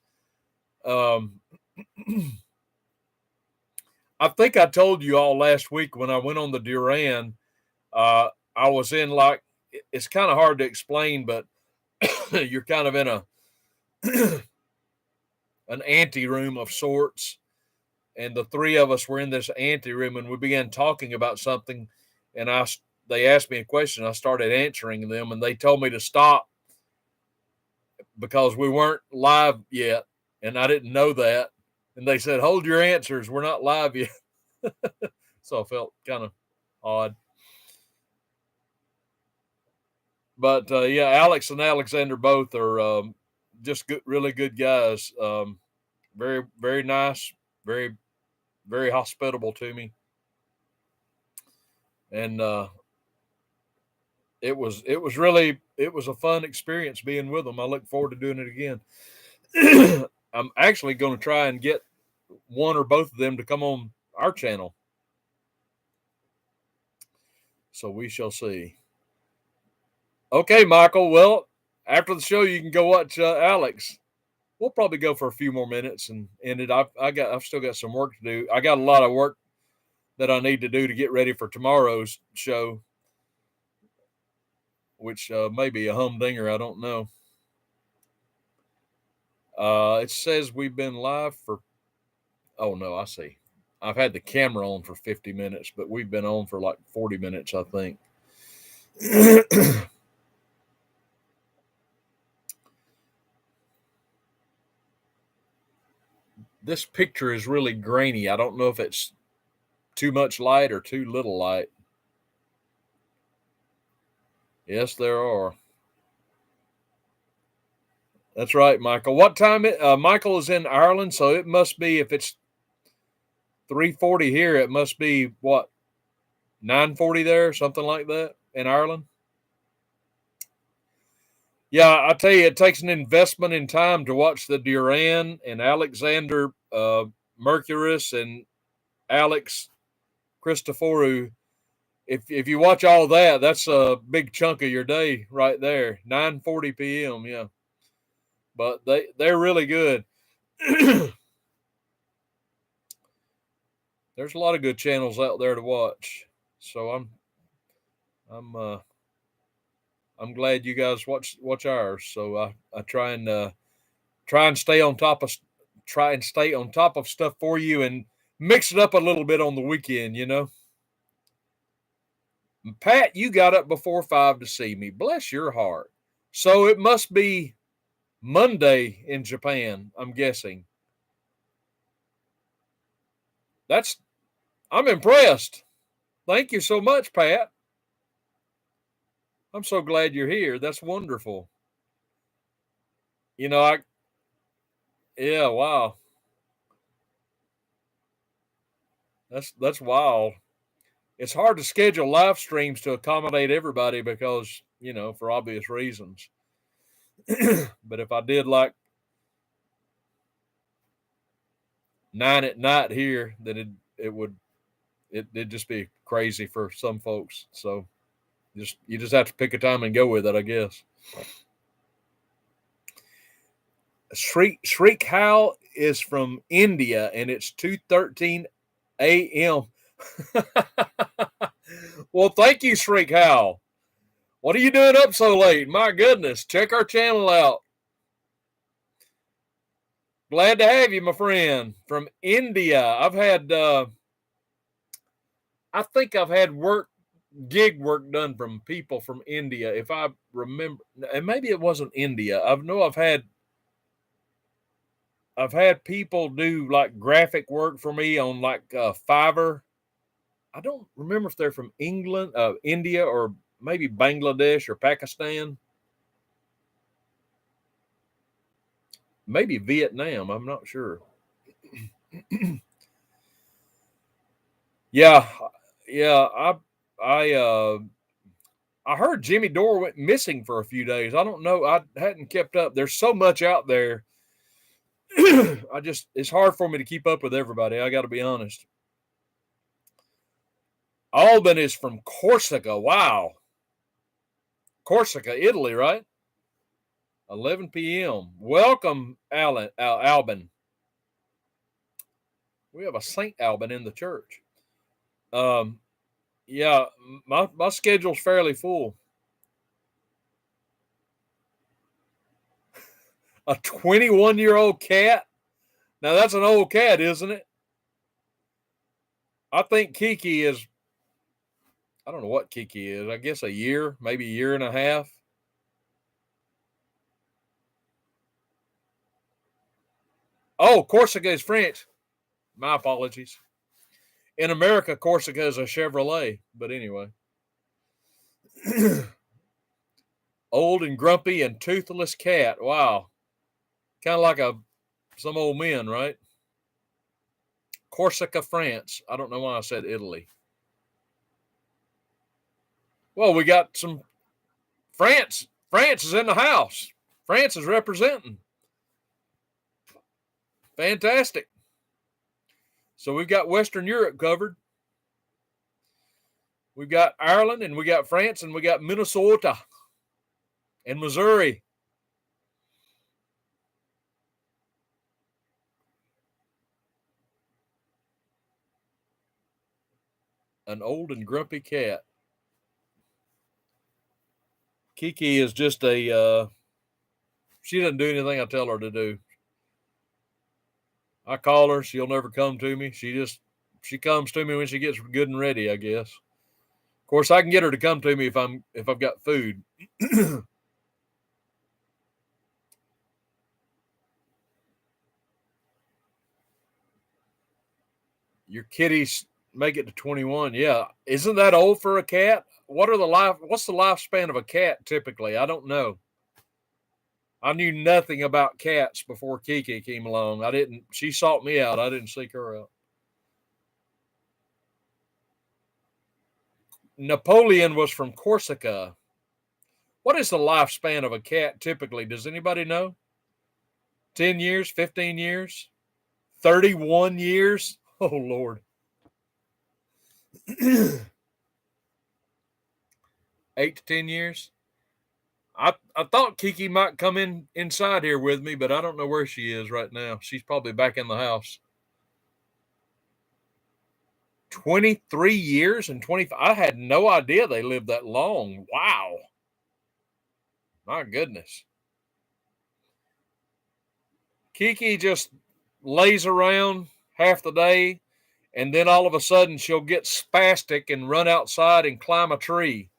I think I told you all last week when I went on the Duran. I was in like it's kind of hard to explain, but you're kind of in an ante room of sorts, and the three of us were in this ante room, and we began talking about something, and they asked me a question. I started answering them, and they told me to stop because we weren't live yet, and I didn't know that. And they said, "Hold your answers. We're not live yet." So I felt kind of odd. But yeah, Alex and Alexander both are just good, really good guys. Very, very nice, very, very hospitable to me, and it was a fun experience being with them. I look forward to doing it again. I'm actually going to try and get one or both of them to come on our channel, so we shall see. Okay, Michael. Well, after the show, you can go watch Alex. We'll probably go for a few more minutes and end it. I've still got some work to do. I got a lot of work that I need to do to get ready for tomorrow's show, which may be a humdinger. I don't know. It says we've been live for. Oh no, I see. I've had the camera on for 50 minutes, but we've been on for like 40 minutes, I think. This picture is really grainy. I don't know if it's too much light or too little light. Yes, there are. That's right, Michael. What time? Michael is in Ireland, so it must be, if it's 3:40 here, it must be what, 9:40 there, something like that in Ireland. Yeah, I tell you, it takes an investment in time to watch the Duran and Alexander Mercurus and Alex Christoforou. If you watch all that, that's a big chunk of your day right there. 9:40 p.m. Yeah, but they're really good. There's a lot of good channels out there to watch. So I'm glad you guys watch ours. So I try and stay on top of stuff for you and mix it up a little bit on the weekend, you know. Pat, you got up before 5 to see me. Bless your heart. So it must be Monday in Japan, I'm guessing. I'm impressed. Thank you so much, Pat. I'm so glad you're here. That's wonderful. You know, yeah, wow. That's wild. It's hard to schedule live streams to accommodate everybody because, you know, for obvious reasons. But if I did like 9 at night here, then it'd just be crazy for some folks. So you just have to pick a time and go with it, I guess. Shriek Howl is from India, and it's 2:13 a.m. Well, thank you, Shriek Howl. What are you doing up so late? My goodness, check our channel out. Glad to have you, my friend, from India. I think I've had gig work done from people from India. If I remember, and maybe it wasn't India. I've had people do like graphic work for me on like Fiverr. I don't remember if they're from England, India, or maybe Bangladesh or Pakistan. Maybe Vietnam. I'm not sure. Yeah. I heard Jimmy Dore went missing for a few days. I don't know. I hadn't kept up. There's so much out there. It's hard for me to keep up with everybody. I got to be honest. Alban is from Corsica. Wow. Corsica, Italy, right? 11 p.m. Welcome, Alban. We have a Saint Alban in the church. Yeah, my schedule's fairly full. A 21-year-old cat? Now that's an old cat, isn't it? I think Kiki is, I don't know what Kiki is. I guess a year, maybe a year and a half. Oh, Corsica is French. My apologies. In America, Corsica is a Chevrolet. But anyway. Old and grumpy and toothless cat. Wow. Kind of like some old men, right? Corsica, France. I don't know why I said Italy. Well, we got some France. France is in the house. France is representing. Fantastic. So we've got Western Europe covered. We've got Ireland, and we got France, and we got Minnesota and Missouri. An old and grumpy cat. Kiki is just she doesn't do anything I tell her to do. I call her, she'll never come to me. She comes to me when she gets good and ready, I guess. Of course, I can get her to come to me if I've got food. Your kitties make it to 21. Yeah. Isn't that old for a cat? What's the lifespan of a cat typically? I don't know. I knew nothing about cats before Kiki came along. She sought me out. I didn't seek her out. Napoleon was from Corsica. What is the lifespan of a cat typically? Does anybody know? 10 years, 15 years, 31 years? Oh, Lord. 8 to 10 years? I thought Kiki might come inside here with me, but I don't know where she is right now. She's probably back in the house. 23 years and 25. I had no idea they lived that long. Wow. My goodness. Kiki just lays around half the day, and then all of a sudden she'll get spastic and run outside and climb a tree.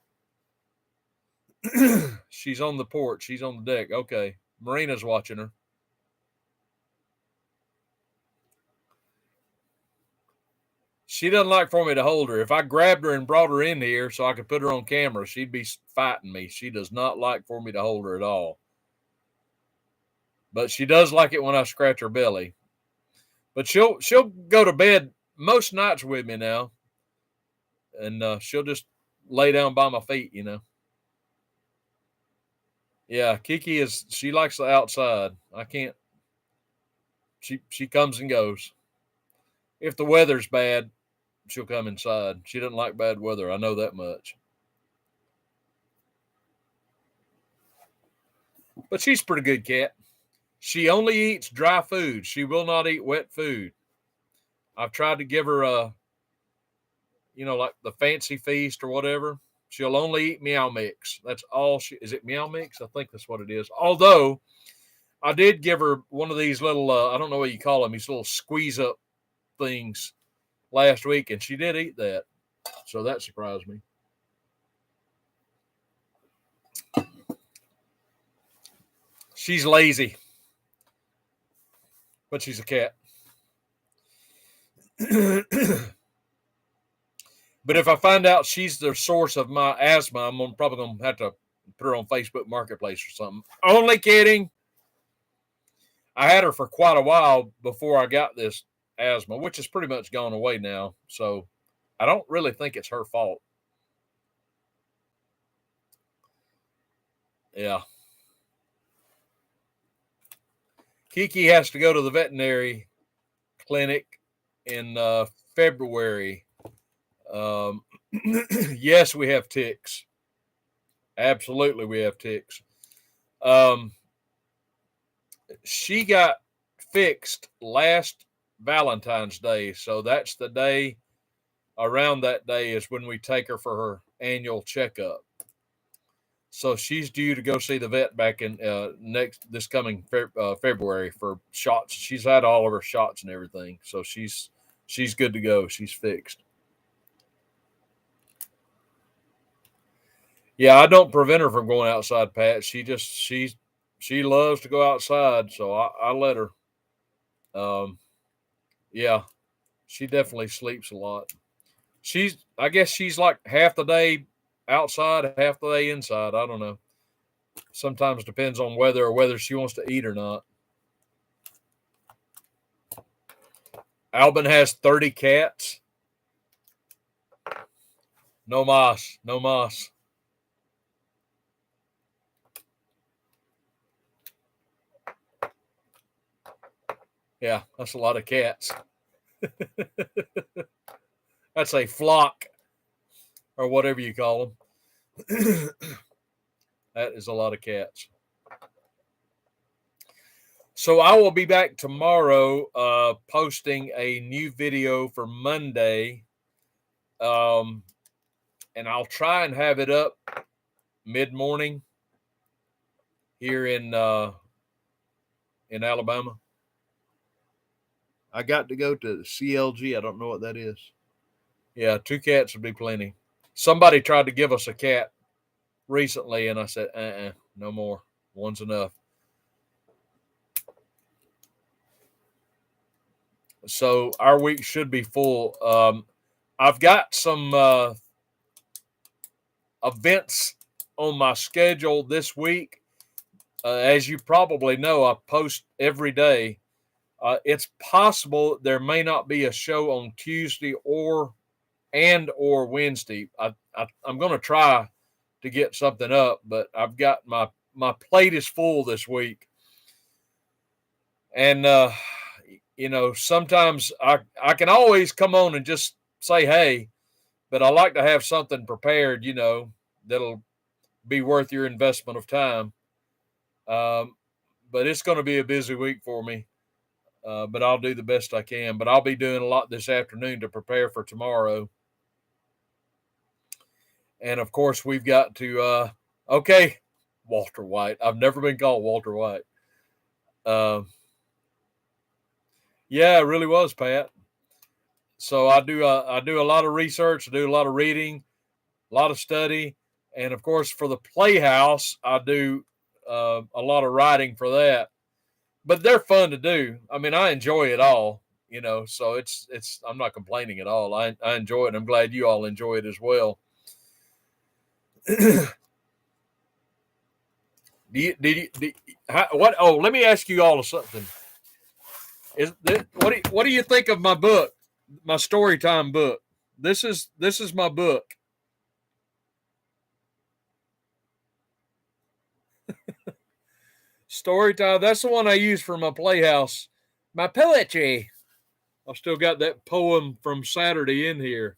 She's on the porch. She's on the deck. Okay. Marina's watching her. She doesn't like for me to hold her. If I grabbed her and brought her in here so I could put her on camera, she'd be fighting me. She does not like for me to hold her at all. But she does like it when I scratch her belly. But she'll go to bed most nights with me now. And she'll just lay down by my feet, you know. Yeah, Kiki she likes the outside. I can't. She comes and goes. If the weather's bad, she'll come inside. She doesn't like bad weather. I know that much. But she's a pretty good cat. She only eats dry food. She will not eat wet food. I've tried to give her like the fancy feast or whatever. She'll only eat meow mix. That's all is it meow mix? I think that's what it is. Although I did give her one of these little, I don't know what you call them, these little squeeze up things last week, and she did eat that. So that surprised me. She's lazy, but she's a cat. But if I find out she's the source of my asthma, I'm probably going to have to put her on Facebook Marketplace or something. Only kidding. I had her for quite a while before I got this asthma, which has pretty much gone away now. So I don't really think it's her fault. Yeah. Kiki has to go to the veterinary clinic in February. Yes, we have ticks. Absolutely, we have ticks. She got fixed last Valentine's Day, so that's the day. Around that day is when we take her for her annual checkup. So she's due to go see the vet back in this coming February for shots. She's had all of her shots and everything, so she's good to go. She's fixed. Yeah, I don't prevent her from going outside, Pat. She loves to go outside, so I let her. Yeah, she definitely sleeps a lot. I guess she's like half the day outside, half the day inside. I don't know. Sometimes depends on whether she wants to eat or not. Albin has 30 cats. No mas, no mas. Yeah, that's a lot of cats. That's a flock or whatever you call them. That is a lot of cats. So I will be back tomorrow posting a new video for Monday. And I'll try and have it up mid-morning here in Alabama. I got to go to CLG. I don't know what that is. Yeah, 2 cats would be plenty. Somebody tried to give us a cat recently, and I said, no more. One's enough. So our week should be full. I've got some events on my schedule this week. As you probably know, I post every day. It's possible there may not be a show on Tuesday and or Wednesday. I'm going to try to get something up, but I've got my plate is full this week. And sometimes I can always come on and just say hey, but I like to have something prepared, that'll be worth your investment of time. But it's going to be a busy week for me. But I'll do the best I can. But I'll be doing a lot this afternoon to prepare for tomorrow. And of course, we've got to, Walter White. I've never been called Walter White. Yeah, it really was, Pat. So I do a lot of research, I do a lot of reading, a lot of study, and of course for the Playhouse, I do a lot of writing for that. But they're fun to do. I mean, I enjoy it all, So it's I'm not complaining at all. I enjoy it. I'm glad you all enjoy it as well. What? Oh, let me ask you all something. What do you think of my book, my story time book? This is my book. Story time. That's the one I use for my Playhouse. My poetry. I've still got that poem from Saturday in here.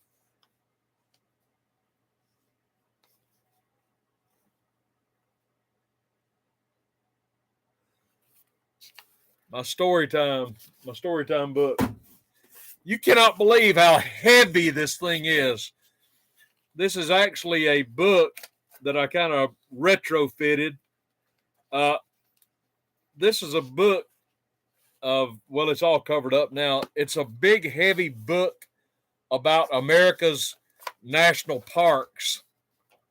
My story time book. You cannot believe how heavy this thing is. This is actually a book that I kind of retrofitted. This is a book it's all covered up now. It's a big, heavy book about America's national parks.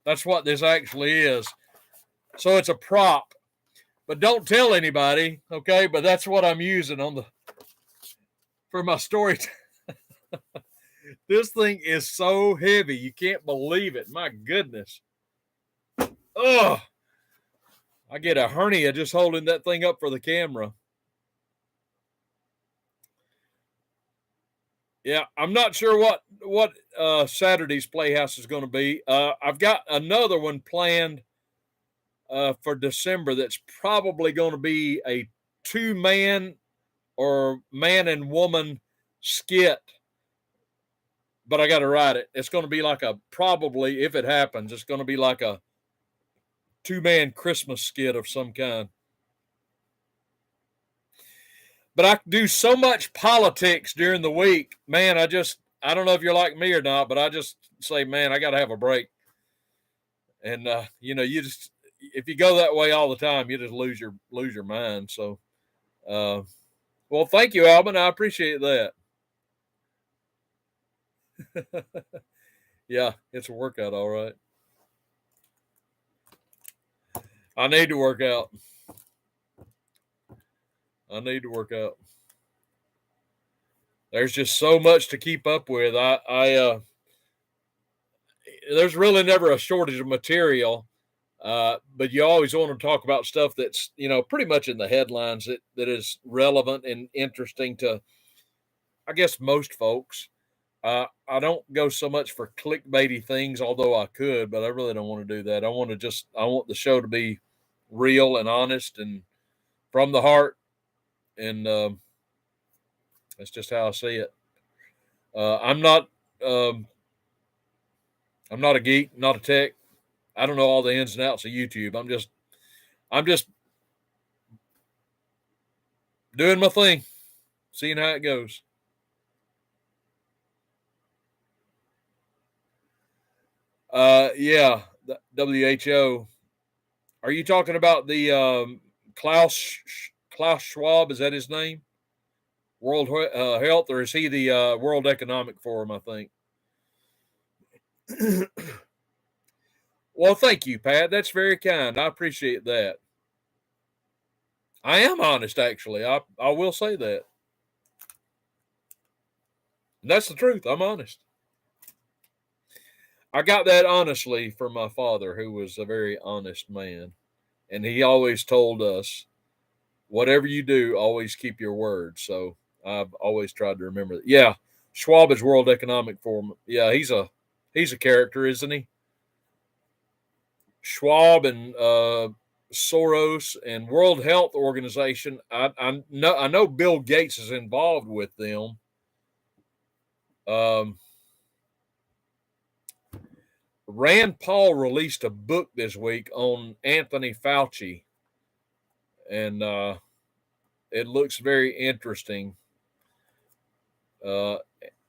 That's what this actually is. So it's a prop. But don't tell anybody, okay? But that's what I'm using for my story. This thing is so heavy. You can't believe it. My goodness. Oh, I get a hernia just holding that thing up for the camera. Yeah, I'm not sure what Saturday's Playhouse is going to be. I've got another one planned for December that's probably going to be a 2-man or man and woman skit. But I got to write it. It's going to be like probably, if it happens, it's going to be like a 2-man Christmas skit of some kind. But I do so much politics during the week, man. I don't know if you're like me or not, but I just say, man, I got to have a break. And you just, if you go that way all the time, you just lose your mind. So, well, thank you, Alvin. I appreciate that. Yeah, it's a workout, all right. I need to work out. There's just so much to keep up with. There's really never a shortage of material, but you always want to talk about stuff that's pretty much in the headlines that is relevant and interesting to, I guess, most folks. I don't go so much for clickbaity things, although I could, but I really don't want to do that. I want the show to be real and honest and from the heart, and that's just how I see it. I'm not a geek, not a tech. I don't know all the ins and outs of YouTube. I'm just doing my thing, seeing how it goes. Yeah, the WHO. Are you talking about the Klaus Schwab? Is that his name? World Health, or is he the World Economic Forum? I think. Well, thank you, Pat. That's very kind. I appreciate that. I am honest, actually. I will say that. And that's the truth. I'm honest. I got that honestly from my father, who was a very honest man. And he always told us, whatever you do, always keep your word. So I've always tried to remember that. Yeah. Schwab is World Economic Forum. Yeah, he's a character, isn't he? Schwab and Soros and World Health Organization. I know Bill Gates is involved with them. Rand Paul released a book this week on Anthony Fauci, and it looks very interesting.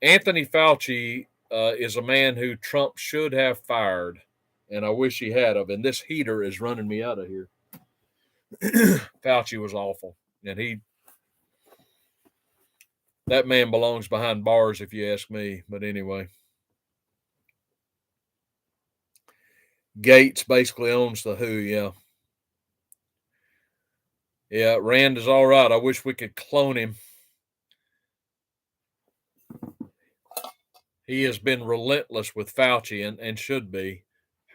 Anthony Fauci is a man who Trump should have fired, and I wish he had of. And this heater is running me out of here. Fauci was awful, and that man belongs behind bars, if you ask me. But anyway, Gates basically owns the WHO. Yeah, Rand is all right. I wish we could clone him. He has been relentless with Fauci and should be.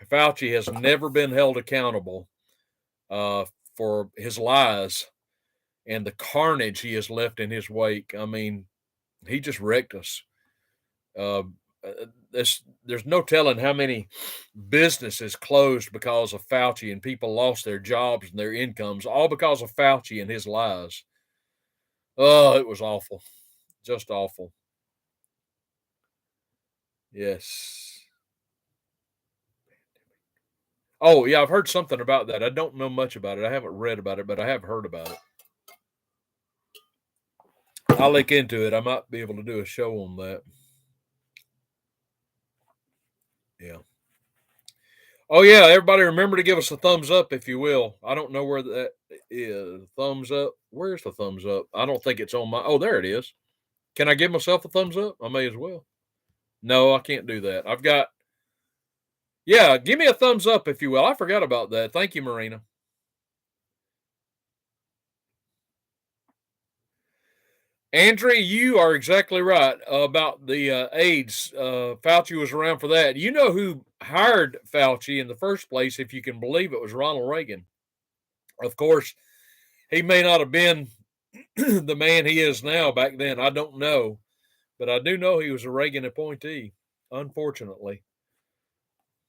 Fauci has never been held accountable for his lies and the carnage he has left in his wake. I mean, he just wrecked us. There's no telling how many businesses closed because of Fauci, and people lost their jobs and their incomes, all because of Fauci and his lies. Oh, it was awful. Just awful. Yes. Oh, yeah, I've heard something about that. I don't know much about it. I haven't read about it, but I have heard about it. I'll look into it. I might be able to do a show on that. Yeah. Oh, yeah, everybody remember to give us a thumbs up, if you will. I don't know where that is. Thumbs up. Where's the thumbs up? I don't think it's on my... Oh, there it is. Can I give myself a thumbs up? I may as well. No, I can't do that. I've got... Yeah, give me a thumbs up, if you will. I forgot about that. Thank you, Marina. Andrea, you are exactly right about the AIDS. Fauci was around for that. You know who hired Fauci in the first place, if you can believe it, was Ronald Reagan. Of course, he may not have been the man he is now back then. I don't know. But I do know he was a Reagan appointee, unfortunately.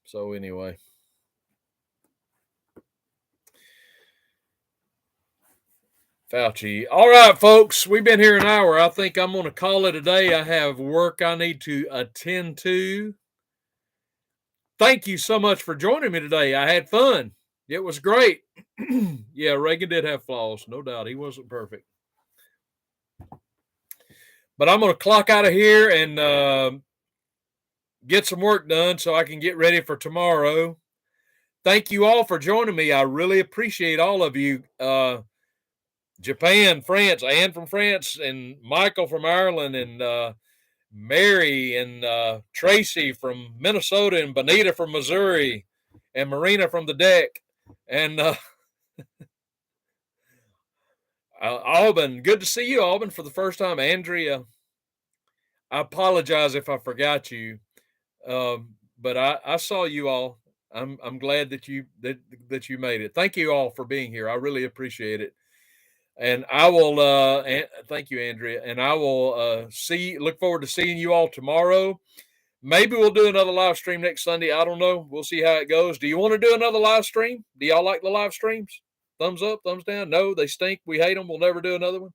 So anyway. Fauci. All right, folks, we've been here an hour. I think I'm going to call it a day. I have work I need to attend to. Thank you so much for joining me today. I had fun. It was great. Yeah, Reagan did have flaws, no doubt. He wasn't perfect. But I'm going to clock out of here and get some work done so I can get ready for tomorrow. Thank you all for joining me. I really appreciate all of you. Japan, France, Anne from France, and Michael from Ireland, and Mary and Tracy from Minnesota, and Bonita from Missouri, and Marina from the deck, and Alban. Good to see you, Alban, for the first time. Andrea, I apologize if I forgot you, but I saw you all. I'm glad that you made it. Thank you all for being here. I really appreciate it. And I will thank you, Andrea. And I will look forward to seeing you all tomorrow. Maybe we'll do another live stream next Sunday. I don't know. We'll see how it goes. Do you want to do another live stream? Do y'all like the live streams? Thumbs up, thumbs down. No, they stink. We hate them. We'll never do another one.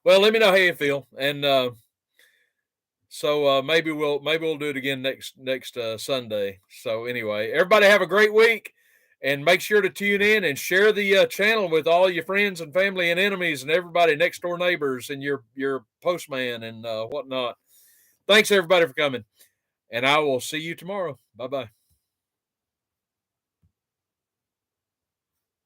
Well, let me know how you feel. And so maybe we'll do it again next Sunday. So anyway, everybody have a great week. And make sure to tune in and share the channel with all your friends and family and enemies and everybody, next door neighbors and your postman and whatnot. Thanks, everybody, for coming. And I will see you tomorrow. Bye-bye.